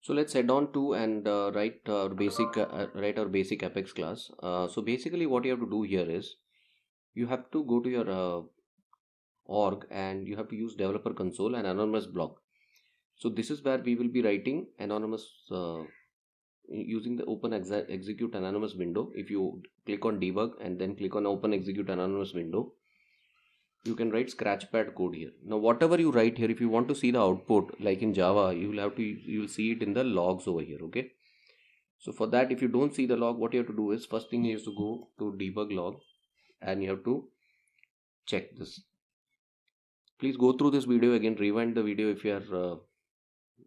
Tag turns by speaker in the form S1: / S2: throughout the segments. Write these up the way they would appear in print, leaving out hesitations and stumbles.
S1: So let's head on to and write our basic Apex class. So basically, what you have to do here is you have to go to your org and you have to use developer console and anonymous block. So this is where we will be writing anonymous using the open execute anonymous window. If you click on debug and then click on open execute anonymous window, you can write scratchpad code here. Now whatever you write here, if you want to see the output like in Java, you will see it in the logs over here. Okay, so for that, if you don't see the log, what you have to do is first thing is to go to debug log and you have to check this. Please go through this video again, rewind the video if you are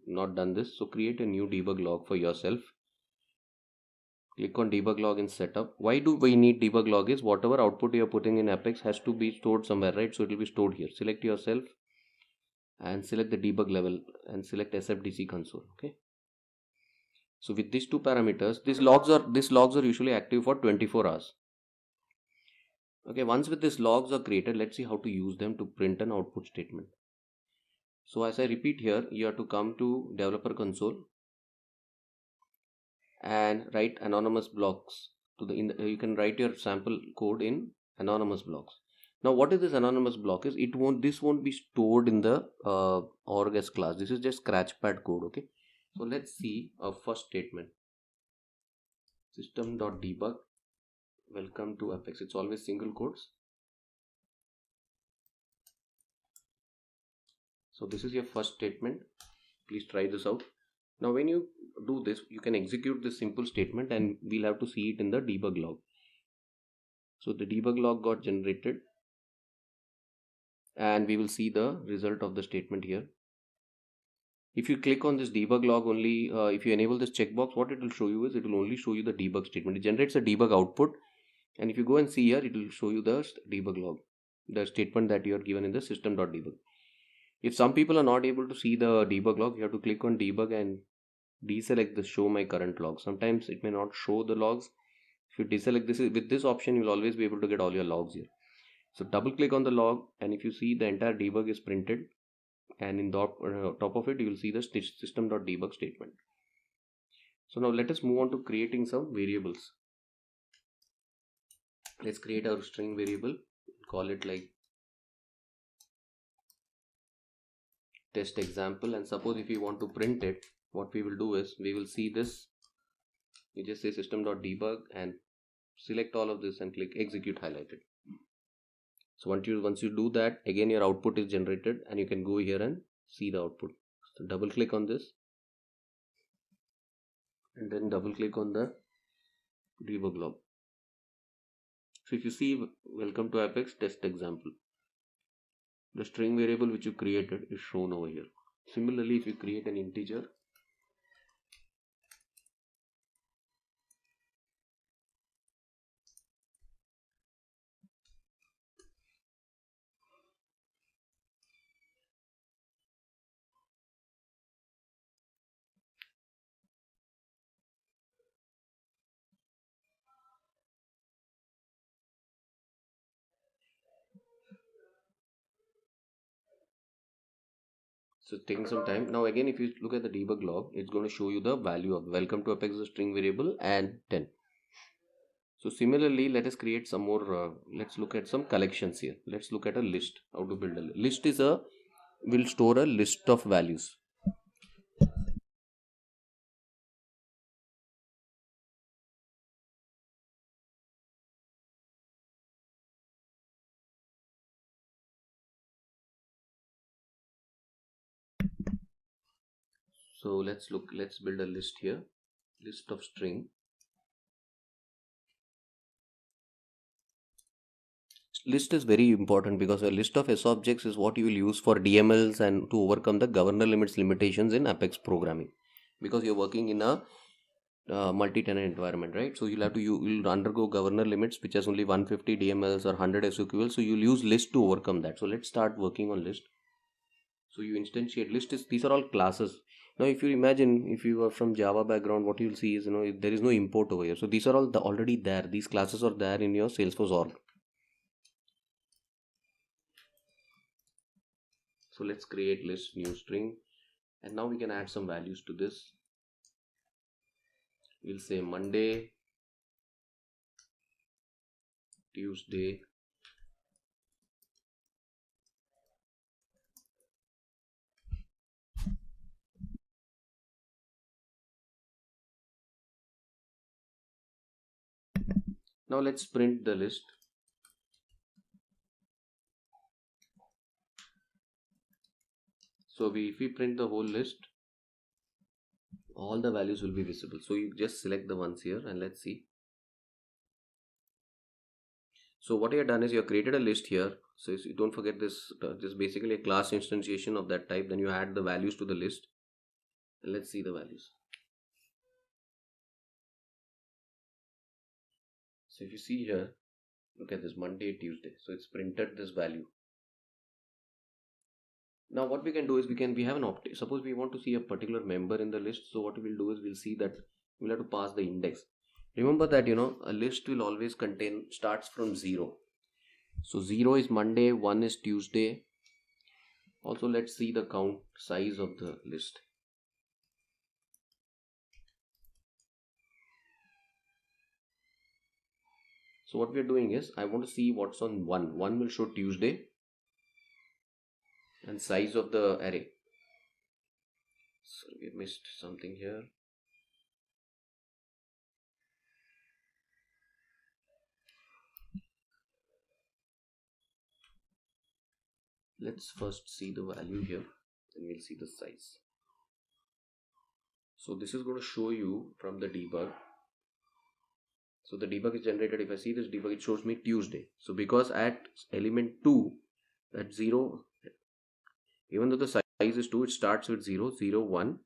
S1: not done this. So create a new debug log for yourself. Click on debug log in setup. Why do we need debug log is whatever output you are putting in Apex has to be stored somewhere, right? So it will be stored here. Select yourself and select the debug level and select SFDC console. Okay. So with these two parameters, these logs are usually active for 24 hours. Okay, once with these logs are created, let's see how to use them to print an output statement. So as I repeat here, you have to come to developer console and write anonymous blocks to you can write your sample code in anonymous blocks. Now what is this anonymous block is this won't be stored in the org class. This is just scratchpad code. Okay, so let's see our first statement. System.debug, welcome to Apex. It's always single quotes. So this is your first statement. Please try this out. Now when you do this, you can execute this simple statement and we'll have to see it in the debug log. So the debug log got generated and we will see the result of the statement here. If you click on this debug log only, if you enable this checkbox, what it will show you is it will only show you the debug statement. It generates a debug output, and if you go and see here, it will show you the debug log, the statement that you are given in the system.debug. If some people are not able to see the debug log, you have to click on debug and deselect the show my current log. Sometimes it may not show the logs. If you deselect this, with this option, you'll always be able to get all your logs here. So double click on the log, and if you see the entire debug is printed, and in the top of it you will see the system.debug statement. So now let us move on to creating some variables. Let's create our string variable, call it like test example, and suppose if you want to print it, what we will do is we will see this, you just say system.debug and select all of this and click execute highlighted. So once you do that, again your output is generated and you can go here and see the output. So double click on this and then double click on the debug log. So if you see welcome to Apex test example, the string variable which you created is shown over here. Similarly, if you create an integer, so it's taking some time. Now again, if you look at the debug log, it's going to show you the value of welcome to Apex, the string variable, and 10. So similarly, let us create some more, let's look at some collections here. Let's look at a list, how to build a list. Will store a list of values. So let's build a list here, list of string. List is very important because a list of S objects is what you will use for DMLs and to overcome the governor limits limitations in Apex programming, because you're working in a multi-tenant environment, right? So you'll undergo governor limits which has only 150 DMLs or 100 SQL. So you'll use list to overcome that. So let's start working on list. So you instantiate list these are all classes. Now if you imagine, if you are from Java background, what you'll see is there is no import over here. So these are all already there. These classes are there in your Salesforce org. So let's create list new string, and now we can add some values to this. we'll say Monday, Tuesday, now let's print the list. So if we print the whole list, all the values will be visible. So you just select the ones here and let's see. So what you have done is you have created a list here. So you don't forget this, this is basically a class instantiation of that type. Then you add the values to the list. And let's see the values. So if you see here, look at this Monday, Tuesday. So it's printed this value. Now what we can do is we have an suppose we want to see a particular member in the list. So what we'll do is we'll see that we'll have to pass the index. Remember that a list will always starts from 0. So 0 is Monday, 1 is Tuesday. Also let's see the count size of the list. So what we are doing is I want to see what's on 1. 1 will show Tuesday and size of the array. So we missed something here. Let's first see the value here and we'll see the size. So this is going to show you from the debug. So the debug is generated. If I see this debug, it shows me Tuesday. So because at element 2, at 0, even though the size is 2, it starts with 0, 0, 1.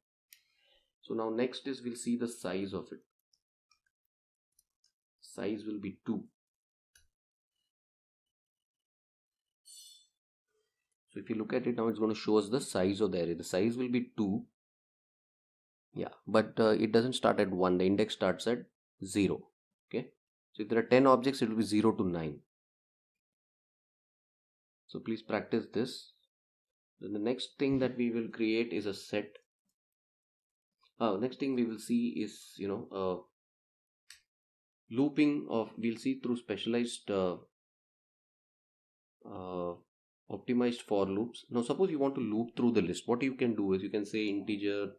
S1: So now next is we'll see the size of it. Size will be 2. So if you look at it now, it's going to show us the size of the array. The size will be 2. Yeah, but it doesn't start at 1. The index starts at 0. Okay. So if there are 10 objects, it will be 0 to 9. So please practice this. Then the next thing that we will create is a set. Next thing we will see is, looping of, we'll see through specialized optimized for loops. Now suppose you want to loop through the list. What you can do is you can say integer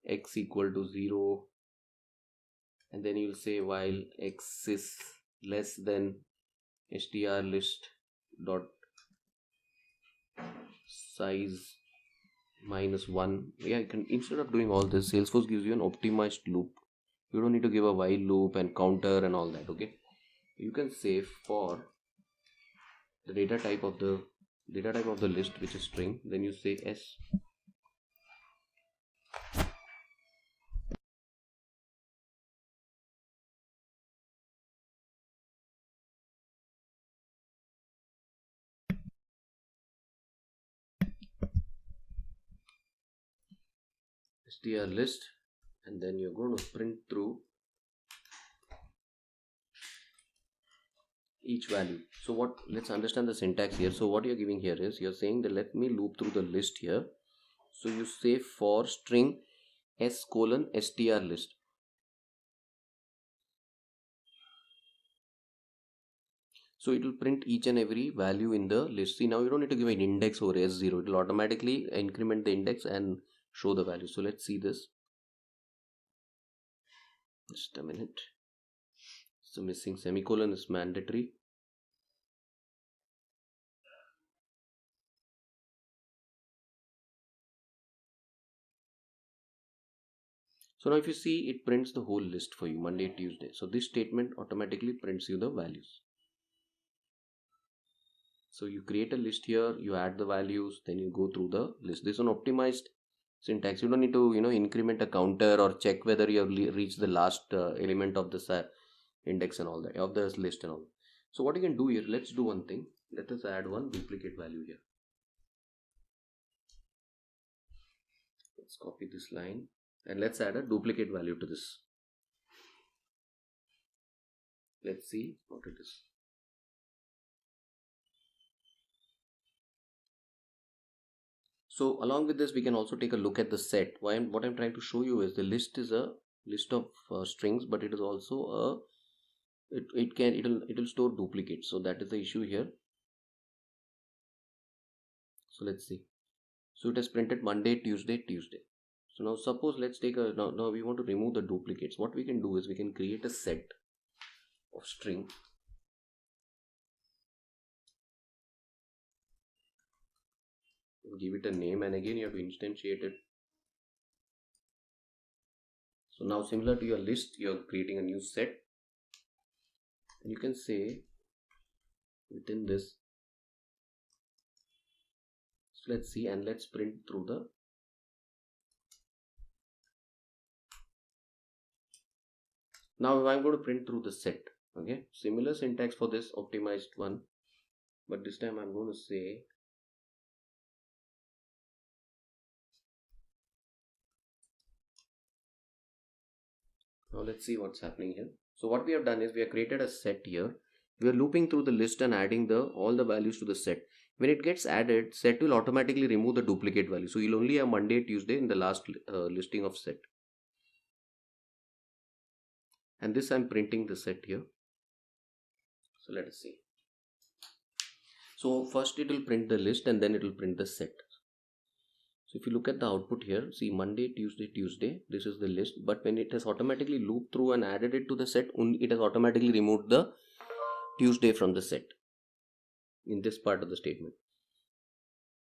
S1: x equal to 0, and then you'll say while x is less than str list dot size minus 1. Yeah, you can, instead of doing all this, Salesforce gives you an optimized loop. You don't need to give a while loop and counter and all that. Okay, you can say for the data type of the list, which is string, then you say s str list, and then you're going to print through each value. So let's understand the syntax here. So what you're giving here is you're saying that let me loop through the list here. So you say for string s colon str list. So it will print each and every value in the list. See, now you don't need to give an index over s0. It will automatically increment the index and show the value. So let's see this. Just a minute. So missing semicolon is mandatory. So now if you see, it prints the whole list for you, Monday, Tuesday. So this statement automatically prints you the values. So you create a list here, you add the values, then you go through the list. This is an optimized syntax. You don't need to, increment a counter or check whether you have reached the last element of the index and all that, of the list and all that. So what you can do here, let's do one thing. Let us add one duplicate value here. Let's copy this line and let's add a duplicate value to this. Let's see what it is. So along with this, we can also take a look at the set. What I'm trying to show you is the list is a list of strings, but it is also a it'll store duplicates. So that is the issue here. So let's see. So it has printed Monday, Tuesday, Tuesday. So now suppose let's take a now we want to remove the duplicates. What we can do is we can create a set of string. Give it a name, and again you have to instantiate it. So now similar to your list, you're creating a new set, and you can say within this, so let's see, and let's print through the now I'm going to print through the set. Okay, similar syntax for this optimized one, but this time I'm going to say now let's see what's happening here. So what we have done is we have created a set here. We are looping through the list and adding all the values to the set. When it gets added, set will automatically remove the duplicate value. So you'll only have Monday, Tuesday in the last listing of set. And this I'm printing the set here. So let us see. So first it will print the list and then it will print the set. So if you look at the output here, see Monday, Tuesday, Tuesday, this is the list. But when it has automatically looped through and added it to the set, it has automatically removed the Tuesday from the set in this part of the statement.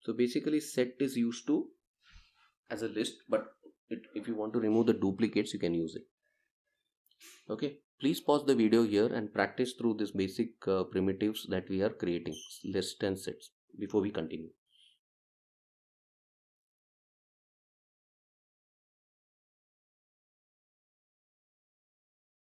S1: So basically set is used to as a list, but if you want to remove the duplicates, you can use it. Okay, please pause the video here and practice through this basic primitives that we are creating, list and sets, before we continue.